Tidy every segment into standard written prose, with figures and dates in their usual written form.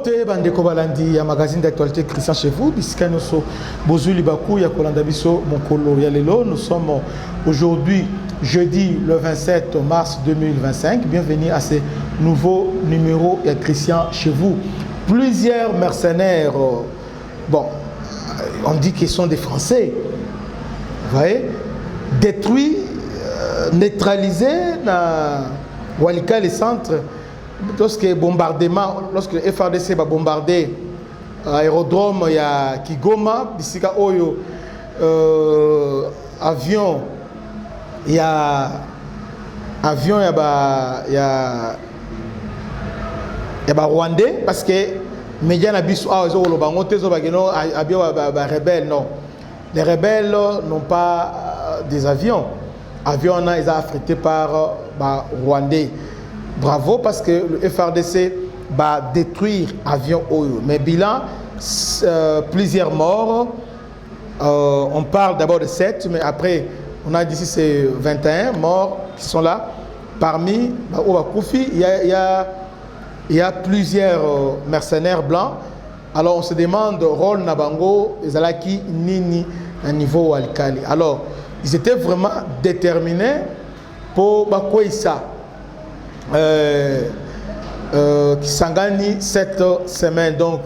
Mbote bandeko balandi ya magazine d'actualité Christian chez vous bisikano so bozuli baku ya kolanda biso mokolo ya lelo. Nous sommes aujourd'hui jeudi le 27 mars 2025. Bienvenue à ce nouveau numéro ya Christian chez vous. Plusieurs mercenaires, bon, on dit qu'ils sont des Français, vous voyez, détruits, neutralisés dans Walika les centres. Lorsque bombardement, lorsque le FARDC va bombarder l'aérodrome, il y a Kigoma, Bisika Oyo, avion, il y a avion, il y a Rwandais, parce que médias n'abissent pas aux rebelles, non. Les rebelles n'ont pas des avions. Avions, ils sont affrétés par Rwandais. Bravo, parce que le FARDC va détruire l'avion Oyo. Mais bilan, plusieurs morts. On parle d'abord de 7, mais après, on a d'ici c'est 21 morts qui sont là. Parmi Koufi, il y a plusieurs mercenaires blancs. Alors on se demande, rôle Nabango, Zalaki, Nini, à niveau Alkali. Alors, ils étaient vraiment déterminés pour Bakoïsa. Qui s'engagent cette semaine. Donc,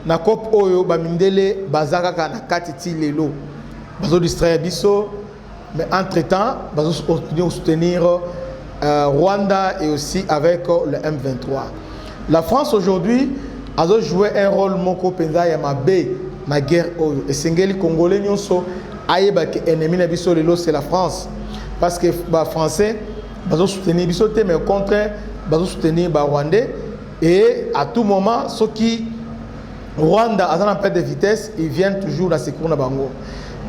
na COP Oyo, Bamindele, Bazaka, Nakatiti, Lelo, Bazo distraire Bisso, mais entre-temps, Bazo soutenir Rwanda et aussi avec le M23. La France aujourd'hui a joué un rôle Moko Penza Yamabe, na guerre Oyo. Et Sengeli Congolais, Nyonso, Aïba, qui est ennemi Bisso Lelo, c'est la France. Parce que les Français, ils soutenir Bissoté, mais au contraire, ils soutenir les Rwandais. Et à tout moment, ceux qui Rwanda a un perte de vitesse, ils viennent toujours dans ces cours de Bango.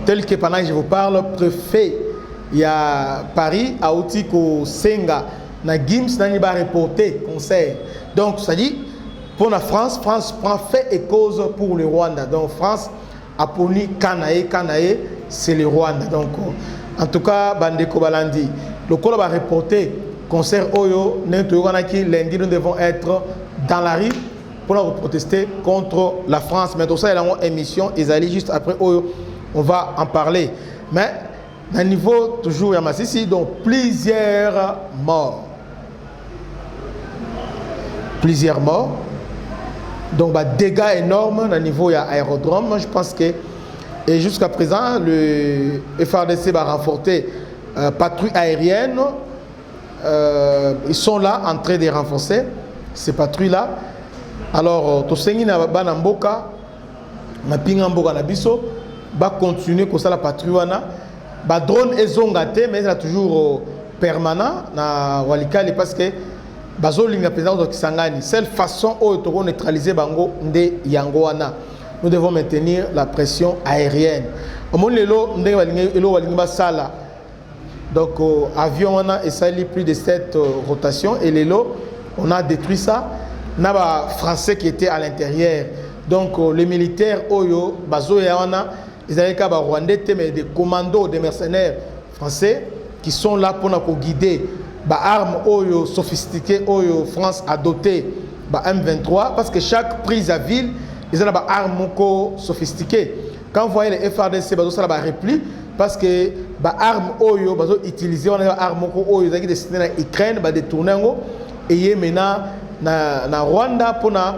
Tel que pendant que je vous parle, préfet, il y a Paris, à Outiko, Senga, na Gims, n'a pas reporté conseil. Donc, ça dit, pour la France, France prend fait et cause pour le Rwanda. Donc, France a puni Kanae, c'est le Rwanda. Donc, en tout cas, Bandeko Balandi. Le col va reporter concert Oyo, lundi nous devons être dans la rue pour protester contre la France. Mais tout ça, il y a une émission, ils allaient juste après Oyo, on va en parler. Mais, à niveau toujours, il y a ici, donc plusieurs morts. Plusieurs morts. Donc, dégâts énormes, à niveau, il y a aérodrome. Moi, je pense que, et jusqu'à présent, le FARDC va renforcer patrouilles aériennes, ils sont là en train de renforcer ces patrouilles-là. Alors, Tosengi na Banamboka, na Pingamboka na Biso, va continuer comme ça la patrouille. Ba drone est zongaté, mais c'est toujours permanent na Walikali parce que bazolinga président de Kisangani. Seule façon où on neutraliser Bango nde Yangoana. Nous devons maintenir la pression aérienne. Au moment où nous sala. Donc, avion, on a essayé plus de 7 rotations et les lots, on a détruit ça. On a des Français qui étaient à l'intérieur. Donc, les militaires, Oyo, Bazo et Ana, ils avaient des Rwandais, mais des commandos, des mercenaires français qui sont là pour nous guider. Des armes Oyo sophistiquées, Oyo, France a doté M23, parce que chaque prise à ville, ils ont des armes sophistiquées. Quand vous voyez les FARDC, Bazo, ça a repli. Parce que les armes Oyo, utilisées, on a des armes Oyo destinées à l'Ukraine, détournées et maintenant na Rwanda pour na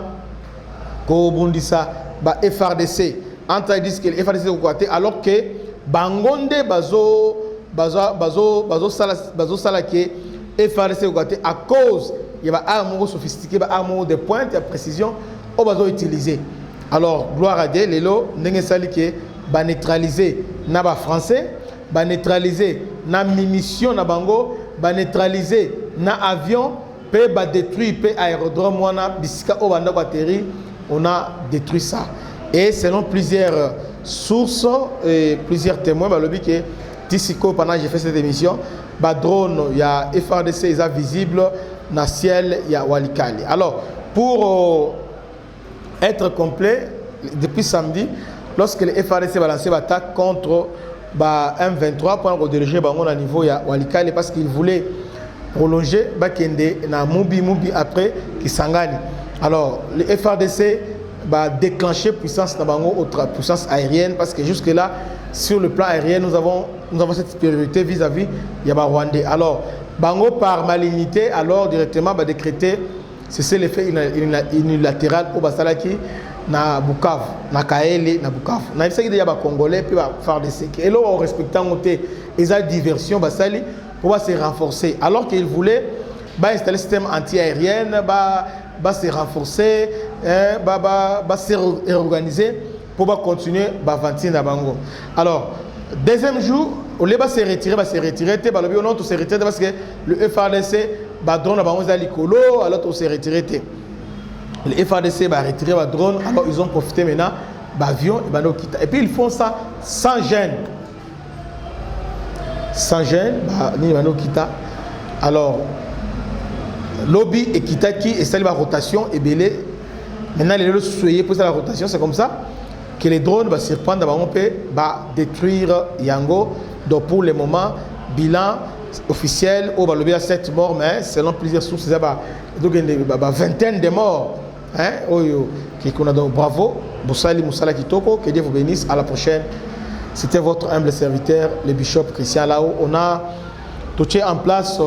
Kobundisa, FARDC. Entre ils disent que les FARDC sont côté, alors que Bangonde bazo sala que FARDC côté à cause il y a des armes sophistiquées, des armes de pointe, de précision, on va utiliser. Alors gloire à Dieu, les lots n'engagent sali que ba neutraliser na ba français, ba neutraliser na munitions na bango, ba neutraliser na avion, pe ba détruire pe aérodrome wana bisika o banda batterie, on a détruit ça. Et selon plusieurs sources et plusieurs témoins, ba lobi que Tissiko pendant que j'ai fait cette émission, ba drone il y a FARDC ils sont visibles na ciel il y a Walikali. Alors pour être complet depuis samedi, lorsque les FARDC va lancer l'attaque contre M23 pour diriger au niveau de Walikale parce qu'ils voulaient prolonger Bakende na Mubi après Kisangani. Alors, le FRDC va déclencher puissance puissance aérienne parce que jusque-là, sur le plan aérien, nous avons cette supériorité vis-à-vis du Rwandais. Alors, Bango par malignité, alors directement va décréter c'est l'effet unilatéral au Basalaki na Bukavu, na Kaele, na Bukavu. Na il y a des Congolais puis va faire des séquelles. Et là, en respectant les diversions Basali pour se renforcer. Alors qu'il voulait installer le système anti-aérien, se renforcer, se réorganiser pour continuer à avancer dans Bango. Alors, deuxième jour, au lieu de se retirer, parce que le FRDC va drone à Bango Zalikolo, alors on s'est retiré. Le FRDC va retirer le drone, alors ils ont profité maintenant d'avion et puis ils font ça sans gêne. Sans gêne, alors, lobby et Kitaki et ça la rotation et belé. Maintenant, les soyez pour ça la rotation, c'est comme ça que les drones vont se prendre on peut détruire Yango. Donc pour le moment, bilan officiel, on va lever à 7 morts, mais selon plusieurs sources, il y a une vingtaine de morts. Donc bravo, Boussali Moussala Kitoko, que Dieu vous bénisse, à la prochaine. C'était votre humble serviteur, le bishop Christian Lao. On a touché en place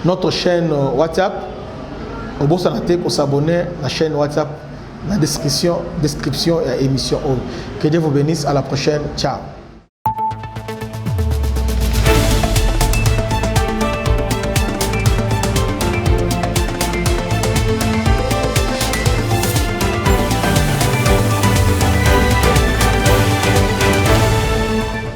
notre chaîne WhatsApp. Au beau sanaté pour s'abonner à la chaîne WhatsApp, la description et l'émission. Que Dieu vous bénisse. À la prochaine. Ciao.